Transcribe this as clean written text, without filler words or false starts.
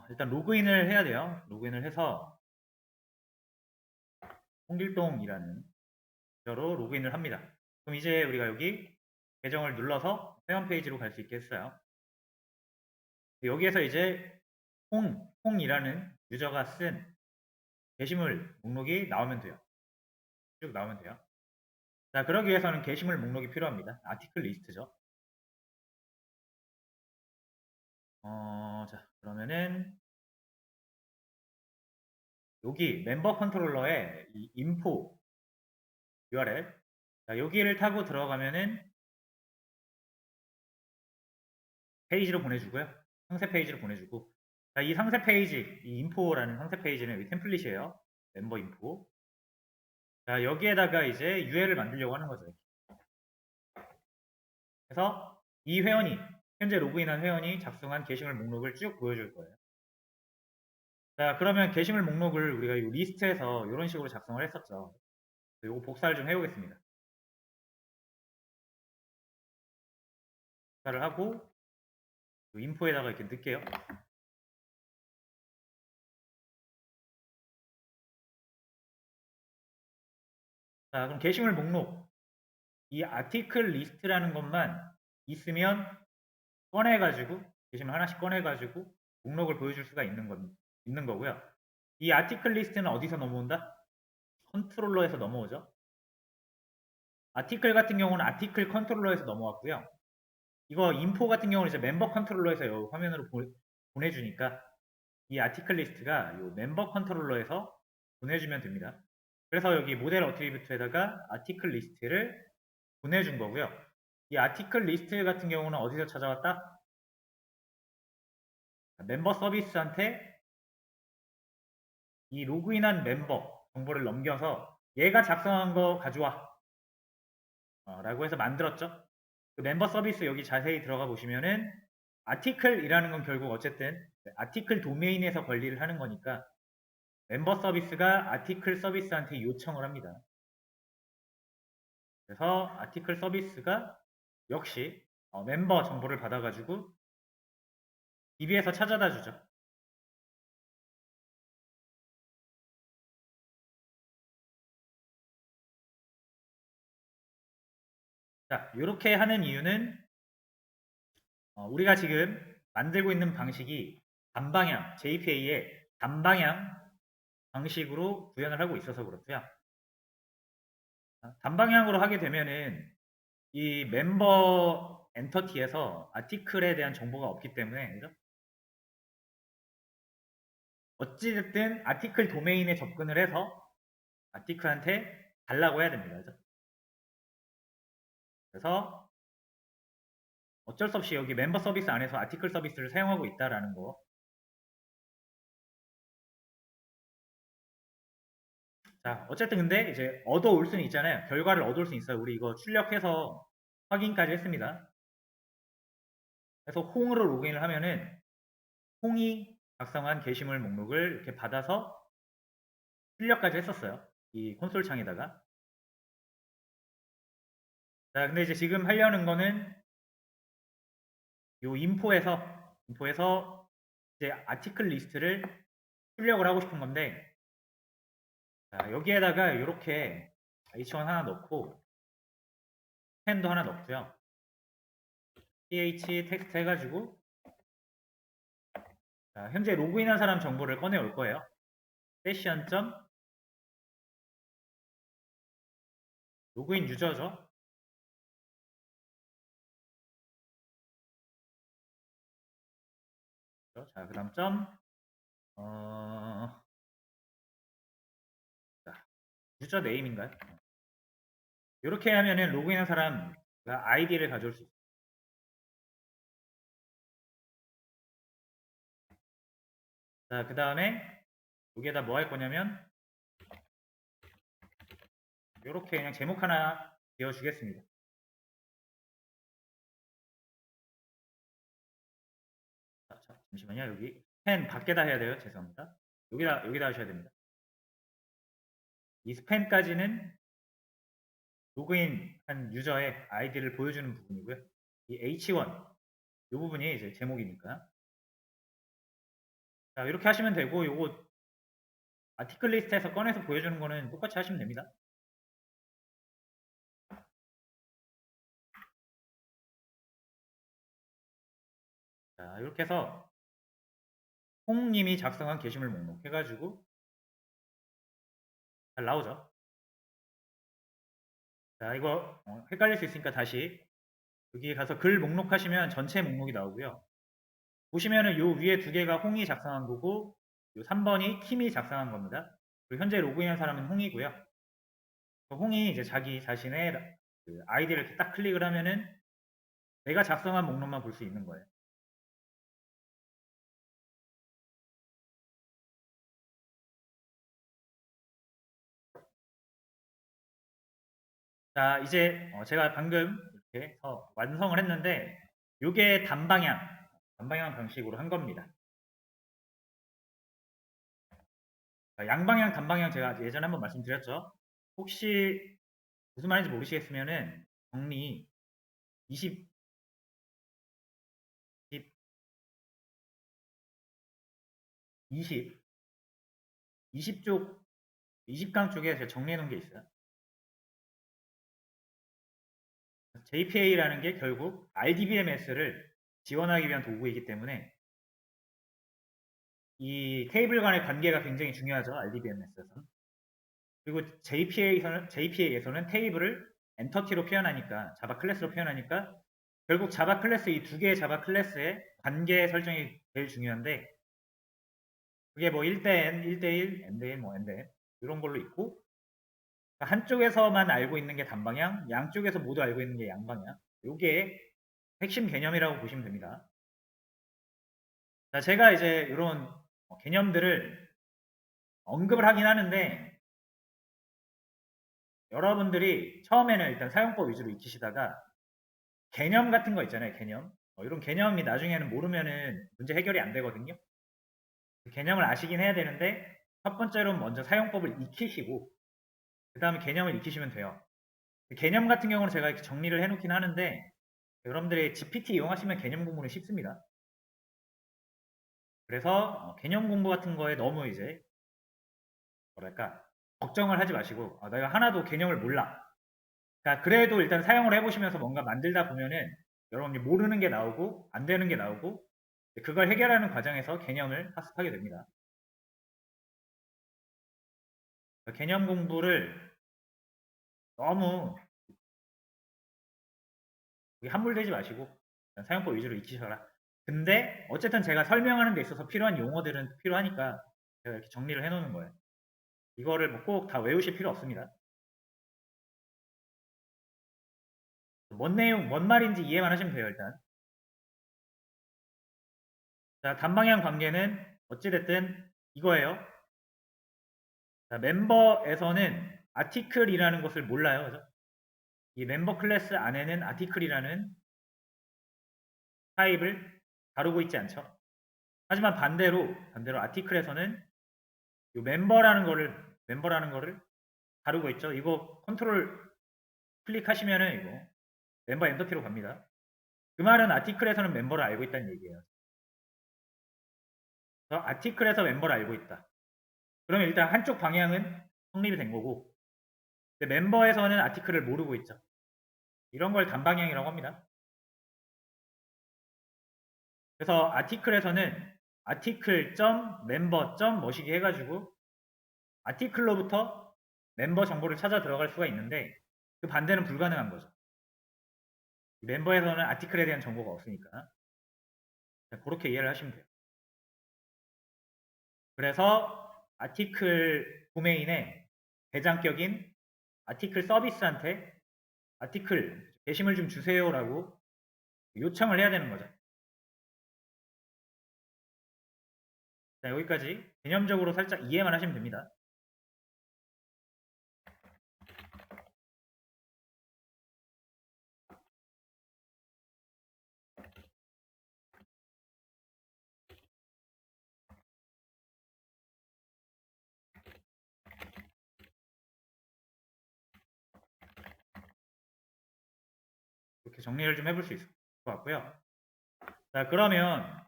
일단 로그인을 해야 돼요. 로그인을 해서 홍길동이라는 계좌로 로그인을 합니다. 그럼 이제 우리가 여기 계정을 눌러서 회원 페이지로 갈 수 있게 했어요. 여기에서 이제 홍이라는 유저가 쓴 게시물 목록이 나오면 돼요. 쭉 나오면 돼요. 자, 그러기 위해서는 게시물 목록이 필요합니다. 아티클 리스트죠. 자, 그러면은 여기 멤버 컨트롤러에 이 인포 URL, 자, 여기를 타고 들어가면은 페이지로 보내주고요. 상세 페이지로 보내주고, 자, 이 상세 페이지, 이 인포라는 상세 페이지는 여기 템플릿이에요. 멤버 인포. 자, 여기에다가 이제 URL을 만들려고 하는 거죠. 그래서 이 회원이, 현재 로그인한 회원이 작성한 게시물 목록을 쭉 보여줄 거예요. 자, 그러면 게시물 목록을 우리가 이 리스트에서 이런 식으로 작성을 했었죠. 이거 복사를 좀 해보겠습니다. 복사를 하고, 인포에다가 이렇게 넣을게요. 자, 그럼 게시물 목록, 이 아티클 리스트라는 것만 있으면 꺼내가지고, 게시물 하나씩 꺼내가지고, 목록을 보여줄 수가 있는 거고요. 이 아티클 리스트는 어디서 넘어온다? 컨트롤러에서 넘어오죠. 아티클 같은 경우는 아티클 컨트롤러에서 넘어왔고요. 이거 인포 같은 경우는 이제 멤버 컨트롤러에서 이 화면으로 보내주니까 이 아티클 리스트가 이 멤버 컨트롤러에서 보내주면 됩니다. 그래서 여기 모델 어트리뷰트에다가 아티클 리스트를 보내준 거고요. 이 아티클 리스트 같은 경우는 어디서 찾아왔다? 멤버 서비스한테 이 로그인한 멤버 정보를 넘겨서 얘가 작성한 거 가져와 라고 해서 만들었죠. 그 멤버 서비스 여기 자세히 들어가 보시면은 아티클이라는 건 결국 어쨌든 아티클 도메인에서 관리를 하는 거니까 멤버 서비스가 아티클 서비스한테 요청을 합니다. 그래서 아티클 서비스가 역시 멤버 정보를 받아가지고 DB에서 찾아다 주죠. 자, 이렇게 하는 이유는 우리가 지금 만들고 있는 방식이 단방향, JPA의 단방향 방식으로 구현을 하고 있어서 그렇고요. 단방향으로 하게 되면은 이 멤버 엔터티에서 아티클에 대한 정보가 없기 때문에 그죠? 어찌됐든 아티클 도메인에 접근을 해서 아티클한테 달라고 해야 됩니다. 그죠? 그래서 어쩔 수 없이 여기 멤버 서비스 안에서 아티클 서비스를 사용하고 있다라는 거. 자, 어쨌든 근데 이제 얻어올 수는 있잖아요. 결과를 얻을 수 있어요. 우리 이거 출력해서 확인까지 했습니다. 그래서 홍으로 로그인을 하면은 홍이 작성한 게시물 목록을 이렇게 받아서 출력까지 했었어요. 이 콘솔 창에다가. 자, 근데 이제 지금 하려는 거는 요 인포에서 이제 아티클 리스트를 출력을 하고 싶은 건데, 자, 여기에다가 이렇게 H1 하나 넣고, 펜도 하나 넣고요. th 텍스트 해가지고, 자, 현재 로그인한 사람 정보를 꺼내 올 거예요. 세션 점 로그인 유저죠. 자, 그 다음 자, 유저 네임인가요? 이렇게 하면은 로그인한 사람 아이디를 가져올 수 있어요. 자, 그 다음에 여기에다 뭐 할 거냐면 이렇게 그냥 제목 하나 지어주겠습니다. 자, 잠시만요. 여기 펜 밖에다 해야 돼요. 죄송합니다. 여기다 하셔야 됩니다. 이 스펜까지는 로그인한 유저의 아이디를 보여주는 부분이고요. 이 H1 이 부분이 이제 제목이니까. 자, 이렇게 하시면 되고, 요거 아티클 리스트에서 꺼내서 보여주는 거는 똑같이 하시면 됩니다. 자, 이렇게 해서 홍님이 작성한 게시물 목록 해가지고 잘 나오죠. 자, 이거 헷갈릴 수 있으니까 다시 여기 가서 글 목록 하시면 전체 목록이 나오고요. 보시면은 요 위에 두 개가 홍이 작성한 거고, 요 3번이 팀이 작성한 겁니다. 그리고 현재 로그인한 사람은 홍이고요. 홍이 이제 자기 자신의 그 아이디를 이렇게 딱 클릭을 하면은 내가 작성한 목록만 볼 수 있는 거예요. 자, 이제 제가 방금 이렇게 해서 완성을 했는데, 요게 단방향 방식으로 한 겁니다. 자, 양방향, 단방향 제가 예전에 한번 말씀드렸죠. 혹시 무슨 말인지 모르시겠으면은 정리 20, 20, 20, 20쪽, 20강 쪽에 제가 정리해 놓은 게 있어요. JPA라는 게 결국 RDBMS를 지원하기 위한 도구이기 때문에 이 테이블 간의 관계가 굉장히 중요하죠. RDBMS에서는. 그리고 JPA에서는 테이블을 엔터티로 표현하니까, 자바 클래스로 표현하니까 결국 자바 클래스, 이 두 개의 자바 클래스의 관계 설정이 제일 중요한데, 그게 뭐 1대 N, 1대1, N 대1, 뭐 N 대 N 이런 걸로 있고, 한쪽에서만 알고 있는 게 단방향, 양쪽에서 모두 알고 있는 게 양방향. 요게 핵심 개념이라고 보시면 됩니다. 자, 제가 이제 이런 개념들을 언급을 하긴 하는데, 여러분들이 처음에는 일단 사용법 위주로 익히시다가 개념 같은 거 있잖아요. 개념. 이런 개념이 나중에는 모르면은 문제 해결이 안 되거든요. 그 개념을 아시긴 해야 되는데, 첫 번째로 먼저 사용법을 익히시고 그 다음에 개념을 익히시면 돼요. 개념 같은 경우는 제가 이렇게 정리를 해놓긴 하는데, 여러분들이 GPT 이용하시면 개념 공부는 쉽습니다. 그래서 개념 공부 같은 거에 너무 이제 뭐랄까 걱정을 하지 마시고, 내가 하나도 개념을 몰라. 그러니까 그래도 일단 사용을 해보시면서 뭔가 만들다 보면은 여러분이 모르는 게 나오고 안 되는 게 나오고, 그걸 해결하는 과정에서 개념을 학습하게 됩니다. 그러니까 개념 공부를 너무 함몰되지 마시고 사용법 위주로 익히셔라. 근데 어쨌든 제가 설명하는 데 있어서 필요한 용어들은 필요하니까 제가 이렇게 정리를 해놓는 거예요. 이거를 뭐 꼭 다 외우실 필요 없습니다. 뭔 내용, 뭔 말인지 이해만 하시면 돼요, 일단. 자, 단방향 관계는 어찌됐든 이거예요. 자, 멤버에서는 아티클이라는 것을 몰라요. 그죠? 이 멤버 클래스 안에는 아티클이라는 타입을 다루고 있지 않죠. 하지만 반대로 아티클에서는 이 멤버라는 거를 다루고 있죠. 이거 컨트롤 클릭하시면은 이거 멤버 엔터티로 갑니다. 그 말은 아티클에서는 멤버를 알고 있다는 얘기예요. 그래서 아티클에서 멤버를 알고 있다. 그러면 일단 한쪽 방향은 성립이 된 거고, 멤버에서는 아티클을 모르고 있죠. 이런 걸 단방향이라고 합니다. 그래서 아티클에서는 article.member. 뭐시기 해가지고 아티클로부터 멤버 정보를 찾아 들어갈 수가 있는데, 그 반대는 불가능한 거죠. 멤버에서는 아티클에 대한 정보가 없으니까. 그렇게 이해를 하시면 돼요. 그래서 아티클 도메인에 대장격인 아티클 서비스한테 아티클 게시물 좀 주세요라고 요청을 해야 되는 거죠. 자, 여기까지 개념적으로 살짝 이해만 하시면 됩니다. 이렇게 정리를 좀 해볼 수 있을 것 같고요. 자, 그러면